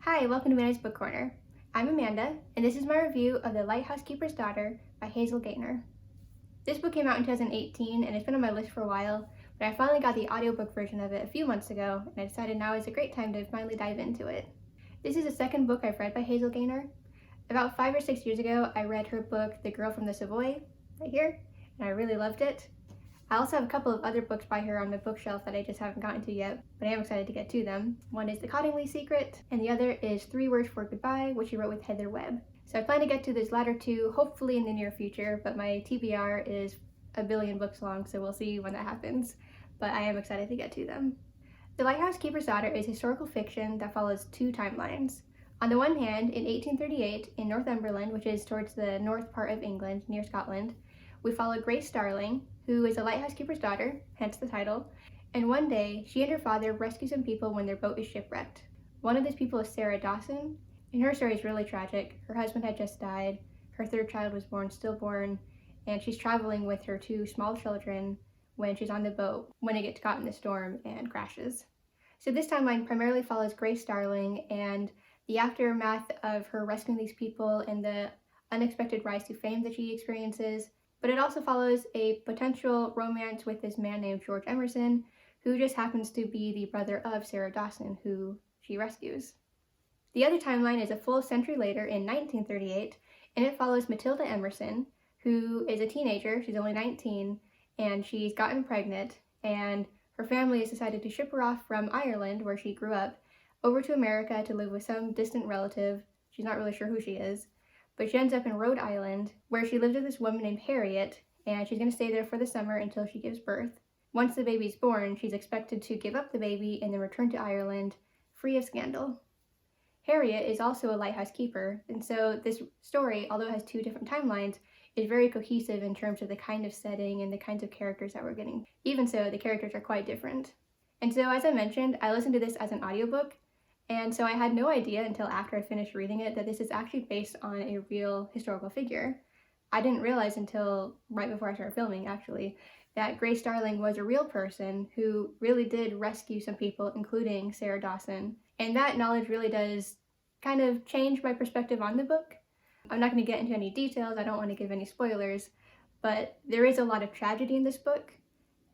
Hi, welcome to Amanda's Book Corner. I'm Amanda, and this is my review of The Lighthouse Keeper's Daughter by Hazel Gaynor. This book came out in 2018, and it's been on my list for a while, but I finally got the audiobook version of it a few months ago, and I decided now is a great time to finally dive into it. This is the second book I've read by Hazel Gaynor. About 5 or 6 years ago, I read her book, The Girl from the Savoy, right here, and I really loved it. I also have a couple of other books by her on the bookshelf that I just haven't gotten to yet, but I am excited to get to them. One is The Cottingley Secret, and the other is 3 Words for Goodbye, which she wrote with Heather Webb. So I plan to get to those latter two, hopefully in the near future, but my TBR is a billion books long, so we'll see when that happens. But I am excited to get to them. The Lighthouse Keeper's Daughter is historical fiction that follows 2 timelines. On the one hand, in 1838, in Northumberland, which is towards the north part of England, near Scotland, we follow Grace Darling, who is a lighthouse keeper's daughter, hence the title, and one day she and her father rescue some people when their boat is shipwrecked. One of these people is Sarah Dawson, and her story is really tragic. Her husband had just died, her 3rd child was born stillborn, and she's traveling with her 2 small children when she's on the boat when it gets caught in the storm and crashes. So this timeline primarily follows Grace Darling and the aftermath of her rescuing these people and the unexpected rise to fame that she experiences. But it also follows a potential romance with this man named George Emerson, who just happens to be the brother of Sarah Dawson, who she rescues. The other timeline is a full century later in 1938, and it follows Matilda Emerson, who is a teenager. She's only 19, and she's gotten pregnant, and her family has decided to ship her off from Ireland, where she grew up, over to America to live with some distant relative. She's not really sure who she is. But she ends up in Rhode Island, where she lives with this woman named Harriet, and she's going to stay there for the summer until she gives birth. Once the baby's born, she's expected to give up the baby and then return to Ireland, free of scandal. Harriet is also a lighthouse keeper, and so this story, although it has 2 different timelines, is very cohesive in terms of the kind of setting and the kinds of characters that we're getting. Even so, the characters are quite different. And so, as I mentioned, I listened to this as an audiobook, and so I had no idea until after I finished reading it that this is actually based on a real historical figure. I didn't realize until right before I started filming, actually, that Grace Darling was a real person who really did rescue some people, including Sarah Dawson. And that knowledge really does kind of change my perspective on the book. I'm not going to get into any details, I don't want to give any spoilers, but there is a lot of tragedy in this book.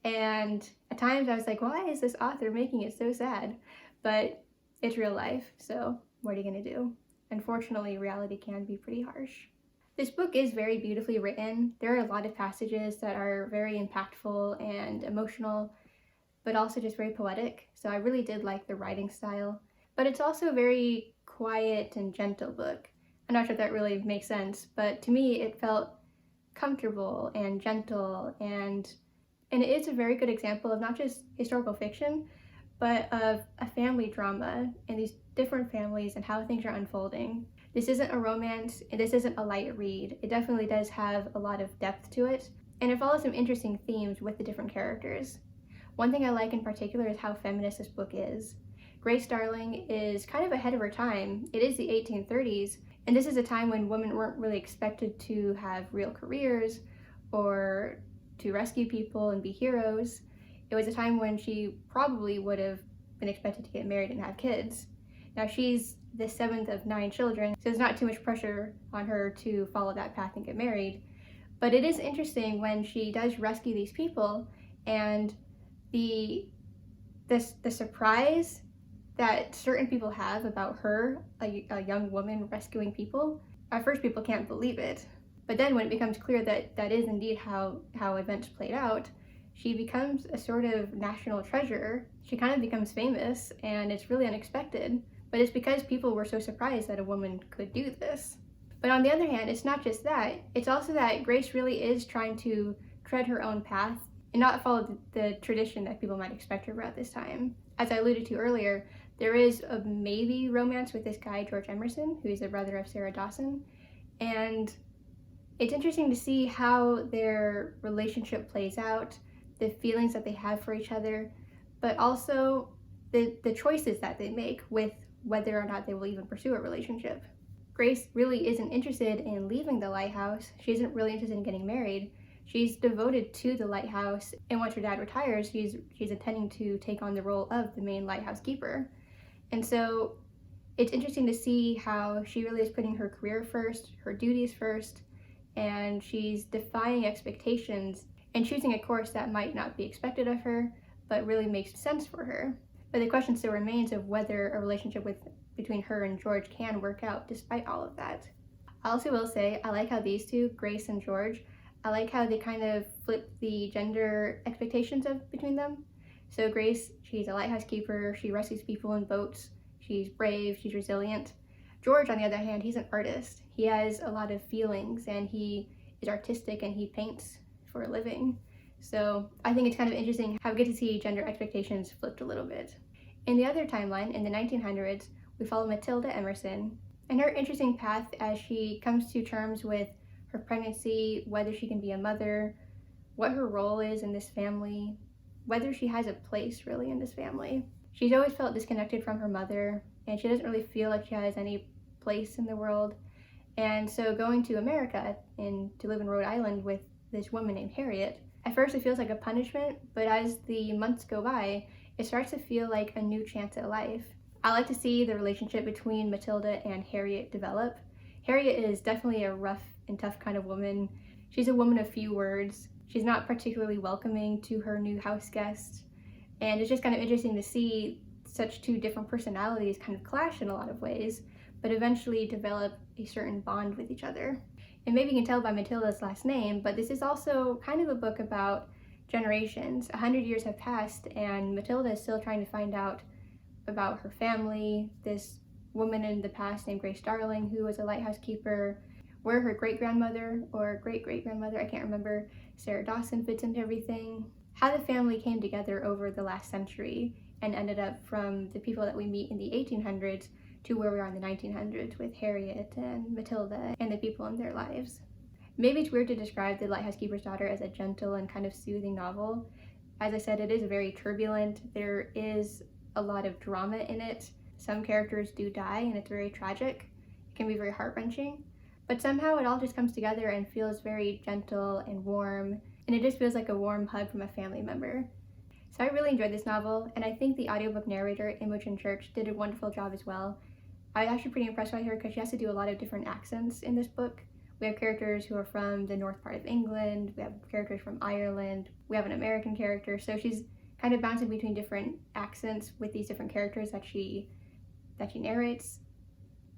And at times I was like, why is this author making it so sad? But it's real life, so what are you gonna do? Unfortunately, reality can be pretty harsh. This book is very beautifully written. There are a lot of passages that are very impactful and emotional, but also just very poetic. So I really did like the writing style. But it's also a very quiet and gentle book. I'm not sure if that really makes sense, but to me it felt comfortable and gentle, and it is a very good example of not just historical fiction, but of a family drama and these different families and how things are unfolding. This isn't a romance, and this isn't a light read. It definitely does have a lot of depth to it, and it follows some interesting themes with the different characters. One thing I like in particular is how feminist this book is. Grace Darling is kind of ahead of her time. It is the 1830s, and this is a time when women weren't really expected to have real careers or to rescue people and be heroes. It was a time when she probably would have been expected to get married and have kids. Now she's the 7th of 9 children, so there's not too much pressure on her to follow that path and get married. But it is interesting when she does rescue these people, and the surprise that certain people have about her, a young woman rescuing people. At first people can't believe it, but then when it becomes clear that that is indeed how events played out, she becomes a sort of national treasure. She kind of becomes famous, and it's really unexpected. But it's because people were so surprised that a woman could do this. But on the other hand, it's not just that. It's also that Grace really is trying to tread her own path and not follow the tradition that people might expect her at this time. As I alluded to earlier, there is a maybe romance with this guy, George Emerson, who is the brother of Sarah Dawson. And it's interesting to see how their relationship plays out, the feelings that they have for each other, but also the choices that they make with whether or not they will even pursue a relationship. Grace really isn't interested in leaving the lighthouse. She isn't really interested in getting married. She's devoted to the lighthouse, and once her dad retires, she's intending to take on the role of the main lighthouse keeper. And so It's interesting to see how she really is putting her career first, her duties first, and she's defying expectations and choosing a course that might not be expected of her, but really makes sense for her. But the question still remains of whether a relationship between her and George can work out despite all of that. I also will say, I like how these two, Grace and George, I like how they kind of flip the gender expectations between them. So Grace, she's a lighthouse keeper, she rescues people in boats, she's brave, she's resilient. George, on the other hand, he's an artist. He has a lot of feelings and he is artistic and he paints for a living. So I think it's kind of interesting how we get to see gender expectations flipped a little bit. In the other timeline, in the 1900s, we follow Matilda Emerson and her interesting path as she comes to terms with her pregnancy, whether she can be a mother, what her role is in this family, whether she has a place really in this family. She's always felt disconnected from her mother and she doesn't really feel like she has any place in the world. And so going to America and to live in Rhode Island with this woman named Harriet, at first it feels like a punishment, but as the months go by, it starts to feel like a new chance at life. I like to see the relationship between Matilda and Harriet develop. Harriet is definitely a rough and tough kind of woman. She's a woman of few words. She's not particularly welcoming to her new house guests. And it's just kind of interesting to see such two different personalities kind of clash in a lot of ways, but eventually develop a certain bond with each other. And maybe you can tell by Matilda's last name, but this is also kind of a book about generations. 100 years have passed and Matilda is still trying to find out about her family, this woman in the past named Grace Darling who was a lighthouse keeper, where her great-grandmother or great-great-grandmother, I can't remember, Sarah Dawson fits into everything, how the family came together over the last century and ended up from the people that we meet in the 1800s to where we are in the 1900s with Harriet and Matilda and the people in their lives. Maybe it's weird to describe The Lighthouse Keeper's Daughter as a gentle and kind of soothing novel. As I said, it is very turbulent. There is a lot of drama in it. Some characters do die and it's very tragic. It can be very heart-wrenching. But somehow it all just comes together and feels very gentle and warm, and it just feels like a warm hug from a family member. So I really enjoyed this novel, and I think the audiobook narrator, Imogen Church, did a wonderful job as well. I was actually pretty impressed by her because she has to do a lot of different accents in this book. We have characters who are from the north part of England, we have characters from Ireland, we have an American character, so she's kind of bouncing between different accents with these different characters that she narrates.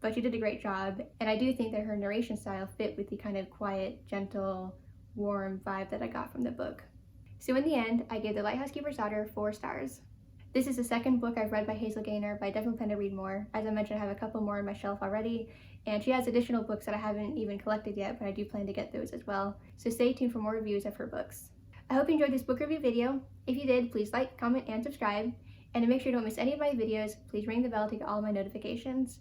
But she did a great job, and I do think that her narration style fit with the kind of quiet, gentle, warm vibe that I got from the book. So in the end, I gave The Lighthouse Keeper's Daughter 4 stars. This is the second book I've read by Hazel Gaynor, but I definitely plan to read more. As I mentioned, I have a couple more on my shelf already, and she has additional books that I haven't even collected yet, but I do plan to get those as well. So stay tuned for more reviews of her books. I hope you enjoyed this book review video. If you did, please like, comment, and subscribe. And to make sure you don't miss any of my videos, please ring the bell to get all my notifications.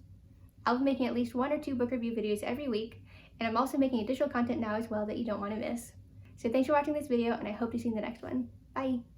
I'll be making at least 1 or 2 book review videos every week, and I'm also making additional content now as well that you don't want to miss. So thanks for watching this video, and I hope to see you in the next one. Bye!